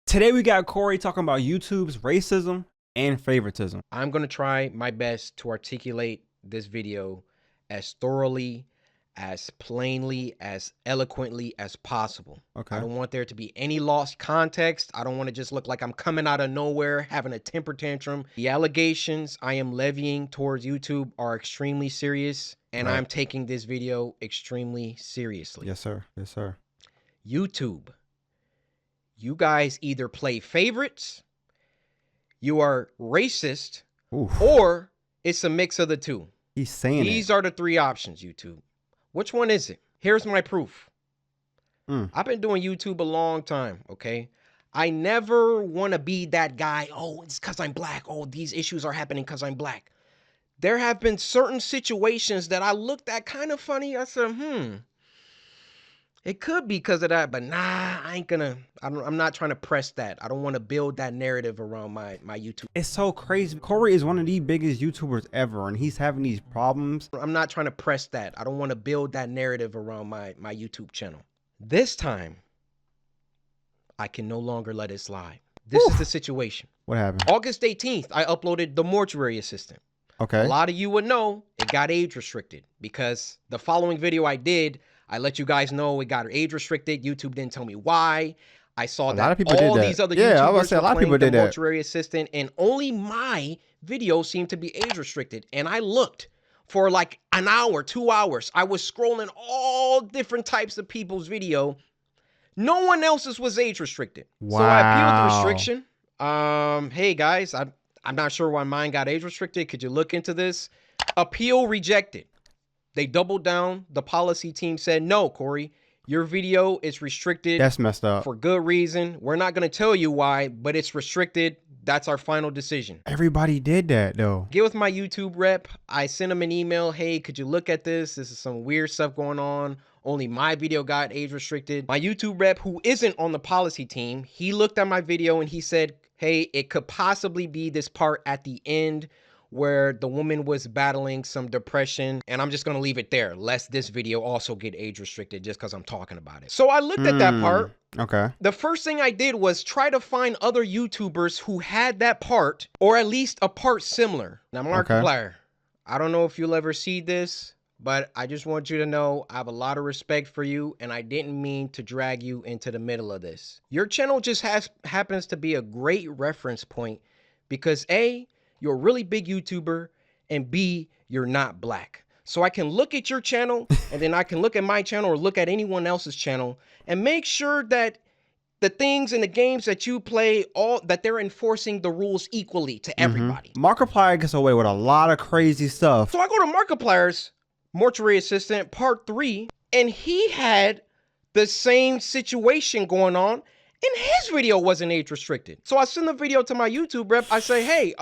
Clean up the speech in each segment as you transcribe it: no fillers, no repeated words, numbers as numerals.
Today we got Cory talking about YouTube's racism and favoritism. I'm going to try my best to articulate this video as thoroughly, as plainly, as eloquently as possible. Okay. I don't want there to be any lost context. I don't want to just look like I'm coming out of nowhere, having a temper tantrum. The allegations I am levying towards YouTube are extremely serious, and I'm taking this video extremely seriously. Yes, sir. Yes, sir. YouTube, you guys either play favorites, you are racist, or it's a mix of the two. He's saying these are the three options, YouTube. Which one is it? Here's my proof. I've been doing YouTube a long time, okay? I never want to be that guy, oh, it's because I'm black. Oh, these issues are happening because I'm black. There have been certain situations that I looked at kind of funny. I said, it could be because of that, but nah, I'm not trying to press that. I don't want to build that narrative around my YouTube. It's so crazy. Cory is one of the biggest YouTubers ever, and he's having these problems. I'm not trying to press that. I don't want to build that narrative around my YouTube channel. This time, I can no longer let it slide. This is the situation. What happened? August 18th, I uploaded The Mortuary Assistant. Okay. A lot of you would know it got age restricted because the following video I did, I let you guys know it got age restricted. YouTube didn't tell me why. I saw that all these other YouTubers were playing The Mortuary Assistant, and only my video seemed to be age restricted. And I looked for like an hour, 2 hours. I was scrolling all different types of people's video. No one else's was age restricted. Wow. So I appealed the restriction. Hey guys, I'm not sure why mine got age restricted. Could you look into this? Appeal rejected. They doubled down. The policy team said, no, Cory, your video is restricted. That's messed up. For good reason. We're not going to tell you why, but it's restricted. That's our final decision. Everybody did that, though. Get with my YouTube rep. I sent him an email. Hey, could you look at this? This is some weird stuff going on. Only my video got age restricted. My YouTube rep, who isn't on the policy team, he looked at my video and he said, hey, it could possibly be this part at the end where the woman was battling some depression, and I'm just gonna leave it there, lest this video also get age restricted just because I'm talking about it. So I looked at that part. Okay. The first thing I did was try to find other YouTubers who had that part, or at least a part similar. Now, Markiplier, I don't know if you'll ever see this, but I just want you to know I have a lot of respect for you, and I didn't mean to drag you into the middle of this. Your channel just happens to be a great reference point because A, you're a really big YouTuber, and B, you're not black. So I can look at your channel, and then I can look at my channel or look at anyone else's channel and make sure that the things and the games that you play, that they're enforcing the rules equally to everybody. Markiplier gets away with a lot of crazy stuff. So I go to Markiplier's Mortuary Assistant Part 3, and he had the same situation going on, and his video wasn't age restricted. So I send the video to my YouTube rep. I say, hey,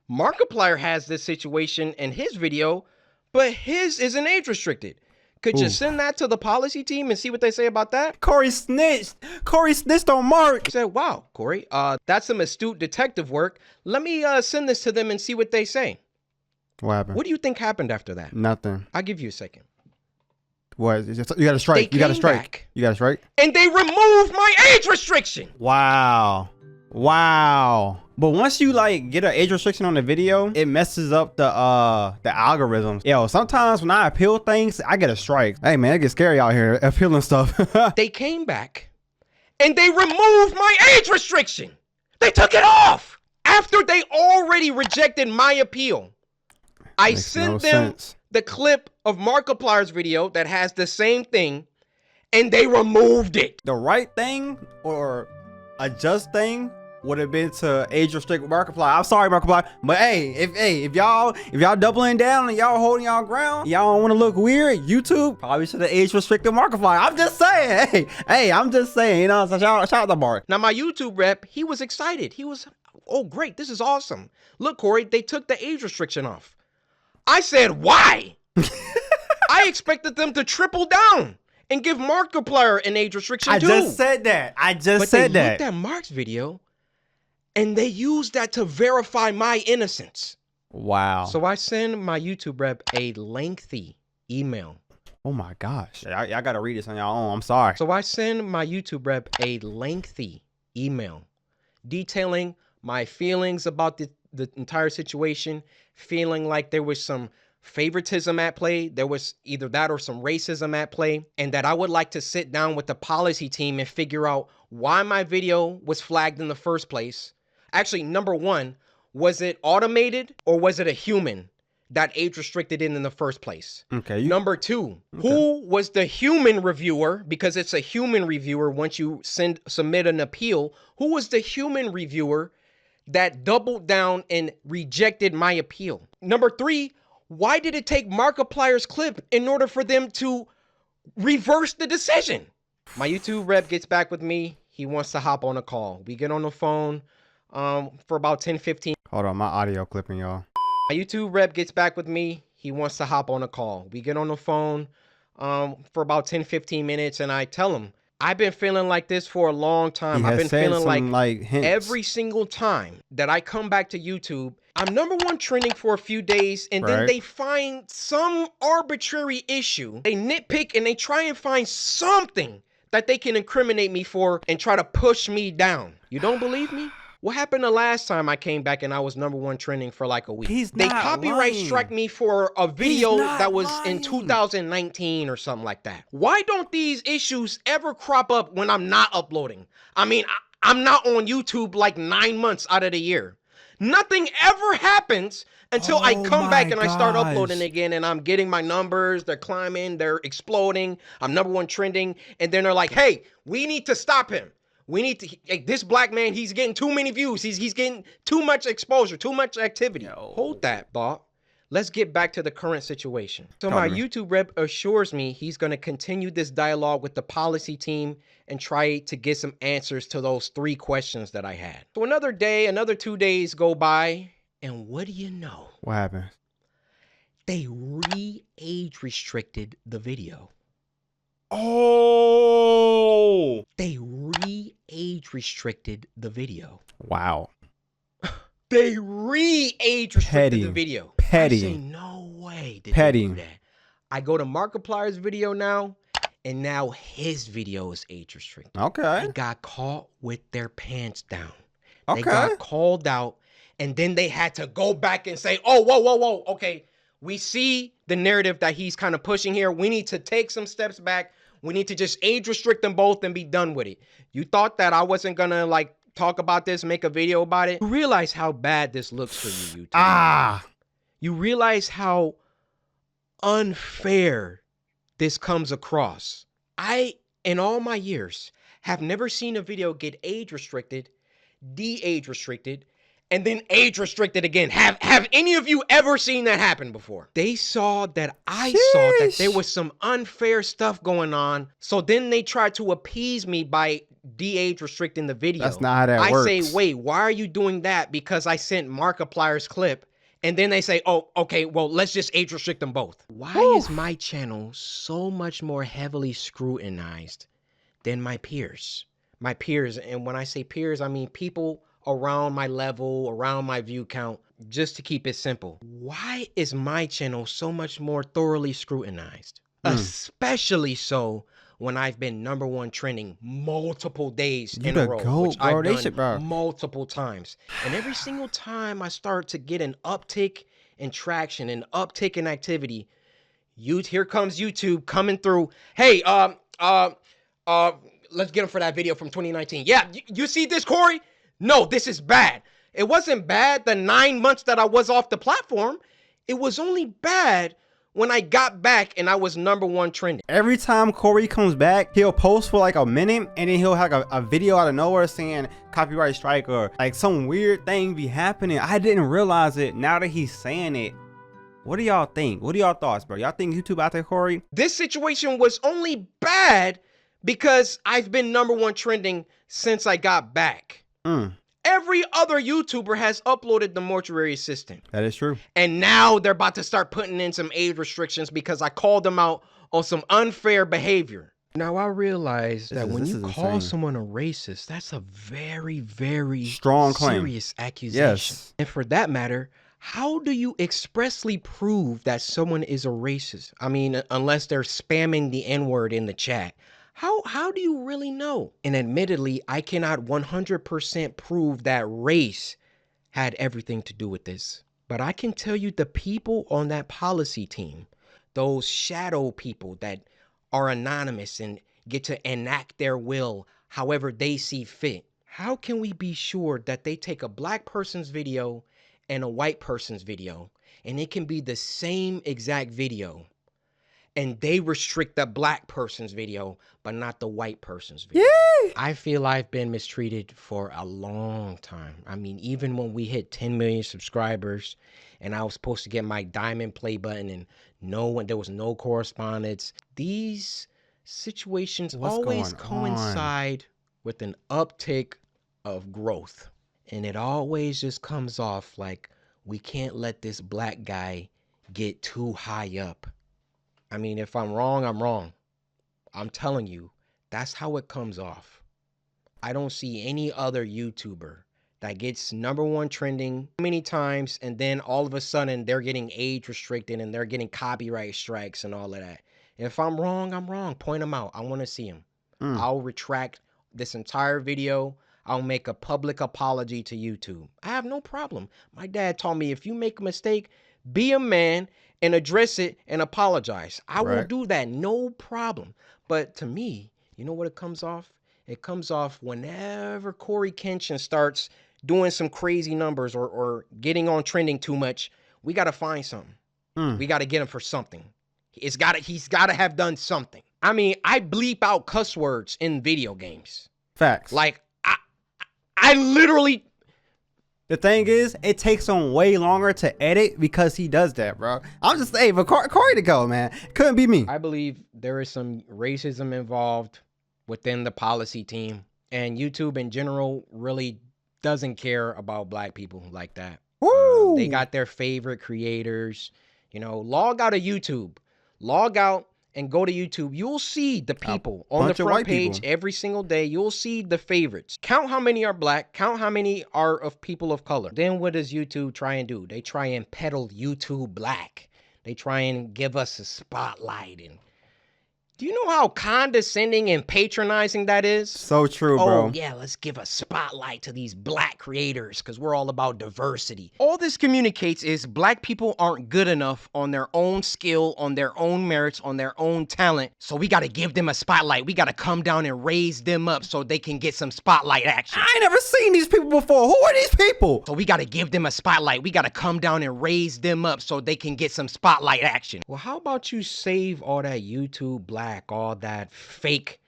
Markiplier has this situation in his video, but his isn't age restricted. Could you send that to the policy team and see what they say about that? Cory snitched. Cory snitched on Mark. I said, wow, Cory, that's some astute detective work. Let me send this to them and see what they say. What happened? What do you think happened after that? Nothing. I'll give you a second. What? You got a strike. You got a strike. You got a strike. And they removed my age restriction. Wow. Wow. But once you like get an age restriction on the video, it messes up the algorithms. Yo, sometimes when I appeal things, I get a strike. Hey man, it gets scary out here appealing stuff. They came back and they removed my age restriction. They took it off after they already rejected my appeal. I sent them the clip of Markiplier's video that has the same thing, and they removed it. The right thing or a just thing would have been to age restrict Markiplier. I'm sorry, Markiplier, but hey, if y'all doubling down and y'all holding y'all ground, y'all don't want to look weird, YouTube probably should have age restricted Markiplier. I'm just saying. Hey, I'm just saying. You know, so shout out to Mark. Now my YouTube rep, he was excited. He was, oh great, this is awesome. Look, Cory, they took the age restriction off. I said, why? I expected them to triple down and give Markiplier an age restriction too. I just said that. But they looked at Mark's video and they used that to verify my innocence. Wow. So I send my YouTube rep a lengthy email. Oh my gosh. Y'all gotta read this on y'all own. I'm sorry. So I send my YouTube rep a lengthy email detailing my feelings about the entire situation, feeling like there was some favoritism at play. There was either that or some racism at play, and that I would like to sit down with the policy team and figure out why my video was flagged in the first place. Actually, number one, was it automated or was it a human that age restricted it in the first place? Okay. Number two, who was the human reviewer? Because it's a human reviewer once you submit an appeal. Who was the human reviewer that doubled down and rejected my appeal? Number three, why did it take Markiplier's clip in order for them to reverse the decision? My YouTube rep gets back with me. He wants to hop on a call. We get on the phone for about 10-15. Hold on, my audio clipping, y'all. My YouTube rep gets back with me. He wants to hop on a call. We get on the phone for about 10-15 minutes, and I tell him, I've been feeling like this for a long time. I've been feeling like every single time that I come back to YouTube, I'm #1 trending for a few days, and then they find some arbitrary issue. They nitpick and they try and find something that they can incriminate me for and try to push me down. You don't believe me? What happened the last time I came back and I was #1 trending for like a week? They copyright struck me for a video that was in 2019 or something like that. Why don't these issues ever crop up when I'm not uploading? I mean, I'm not on YouTube like 9 months out of the year. Nothing ever happens until I come back and I start uploading again, and I'm getting my numbers. They're climbing. They're exploding. I'm #1 trending. And then they're like, hey, we need to stop him. We need to, this black man, he's getting too many views. He's getting too much exposure, too much activity. Hold that thought. Let's get back to the current situation. So my YouTube rep assures me he's going to continue this dialogue with the policy team and try to get some answers to those 3 questions that I had. So another day, another 2 days go by, and what do you know? What happened? They re-age restricted the video. Oh! They re-age restricted the video. Wow. They re-age restricted the video. Petty. I say, no way did they do that. I go to Markiplier's video now, and now his video is age restricted. Okay. They got caught with their pants down. They got called out, and then they had to go back and say, oh, whoa. Okay, we see the narrative that he's kind of pushing here. We need to take some steps back. We need to just age restrict them both and be done with it. You thought that I wasn't gonna like talk about this, make a video about it? You realize how bad this looks for you, YouTube. You realize how unfair this comes across. I, in all my years, have never seen a video get age restricted, de-age restricted, and then age restricted again. Have any of you ever seen that happen before? They saw that I saw that there was some unfair stuff going on. So then they tried to appease me by de-age restricting the video. That's not how that works. I say, wait, why are you doing that? Because I sent Markiplier's clip. And then they say, oh, okay, well, let's just age restrict them both. Why is my channel so much more heavily scrutinized than my peers? My peers, and when I say peers, I mean people around my level, around my view count, just to keep it simple. Why is my channel so much more thoroughly scrutinized? Especially so when I've been #1 trending multiple days in a row, which I've done multiple times. And every single time I start to get an uptick in traction, an uptick in activity, here comes YouTube coming through. Hey, let's get him for that video from 2019. Yeah, you see this, Cory? No, this is bad. It wasn't bad the 9 months that I was off the platform. It was only bad when I got back and I was #1 trending. Every time Cory comes back, he'll post for like a minute and then he'll have a video out of nowhere saying copyright strike or like some weird thing be happening. I didn't realize it. Now that he's saying it, what do y'all think? What are y'all thoughts, bro? Y'all think YouTube out there, Cory? This situation was only bad because I've been #1 trending since I got back. Every other YouTuber has uploaded the Mortuary Assistant. That is true. And now they're about to start putting in some age restrictions because I called them out on some unfair behavior. Now I realize that when you call someone a racist, that's a very, very strong claim, serious accusation. Yes. And for that matter, how do you expressly prove that someone is a racist? I mean, unless they're spamming the N-word in the chat. How do you really know? And admittedly, I cannot 100% prove that race had everything to do with this. But I can tell you the people on that policy team, those shadow people that are anonymous and get to enact their will however they see fit. How can we be sure that they take a black person's video and a white person's video, and it can be the same exact video, and they restrict the black person's video, but not the white person's video? Yeah. I feel I've been mistreated for a long time. I mean, even when we hit 10 million subscribers and I was supposed to get my diamond play button and there was no correspondence, these situations always coincide with an uptick of growth. And it always just comes off like we can't let this black guy get too high up. I mean, if I'm wrong, I'm wrong. I'm telling you, that's how it comes off. I don't see any other YouTuber that gets #1 trending many times and then all of a sudden they're getting age restricted and they're getting copyright strikes and all of that. If I'm wrong, I'm wrong. Point them out. I want to see them. I'll retract this entire video. I'll make a public apology to YouTube. I have no problem. My dad taught me if you make a mistake, be a man and address it and apologize. I will do that, no problem. But to me, you know what it comes off? It comes off whenever CoryxKenshin starts doing some crazy numbers or getting on trending too much. We got to find something. We got to get him for something. He's got to have done something. I mean, I bleep out cuss words in video games. Facts. Like, I literally... The thing is, it takes him way longer to edit because he does that, bro. I'm just saying, but Cory to go, man. Couldn't be me. I believe there is some racism involved within the policy team, and YouTube in general really doesn't care about black people like that. They got their favorite creators. You know, log out of YouTube. Log out and go to YouTube. You'll see the people on the front page every single day. You'll see the favorites. Count how many are black. Count how many are of people of color. Then what does YouTube try and do? They try and peddle YouTube black. They try and give us a spotlight. And do you know how condescending and patronizing that is? So true, bro. Oh, yeah, let's give a spotlight to these black creators because we're all about diversity. All this communicates is black people aren't good enough on their own skill, on their own merits, on their own talent. So we got to give them a spotlight. We got to come down and raise them up so they can get some spotlight action. I ain't never seen these people before. Who are these people? So we got to give them a spotlight. We got to come down and raise them up so they can get some spotlight action. Well, how about you save all that YouTube black, all that fake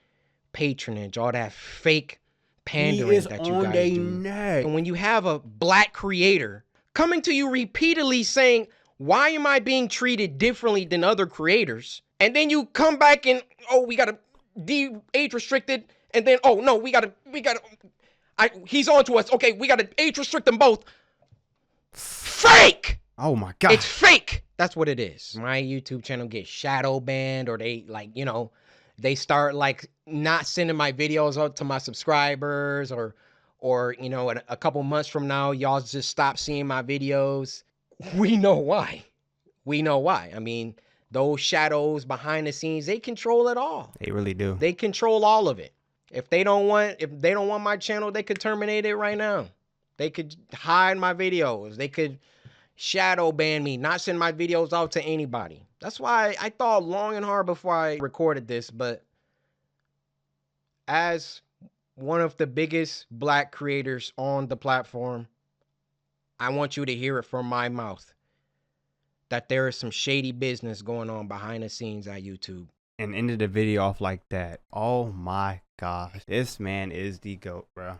patronage, all that fake pandering that you guys do. And when you have a black creator coming to you repeatedly saying, why am I being treated differently than other creators? And then you come back and, oh, we got to age restricted. And then, oh no, he's on to us. Okay, we got to age restrict them both. Fake! Oh my God. It's fake. That's what it is. My YouTube channel gets shadow banned, or they they start like not sending my videos out to my subscribers, or a couple months from now, y'all just stop seeing my videos. We know why. We know why. I mean, those shadows behind the scenes, they control it all. They really do. They control all of it. If they don't want my channel, they could terminate it right now. They could hide my videos. They could shadow ban me, not send my videos out to anybody. That's why I thought long and hard before I recorded this, but as one of the biggest black creators on the platform, I want you to hear it from my mouth that there is some shady business going on behind the scenes at YouTube. And ended the video off like that. Oh my gosh. This man is the GOAT, bro.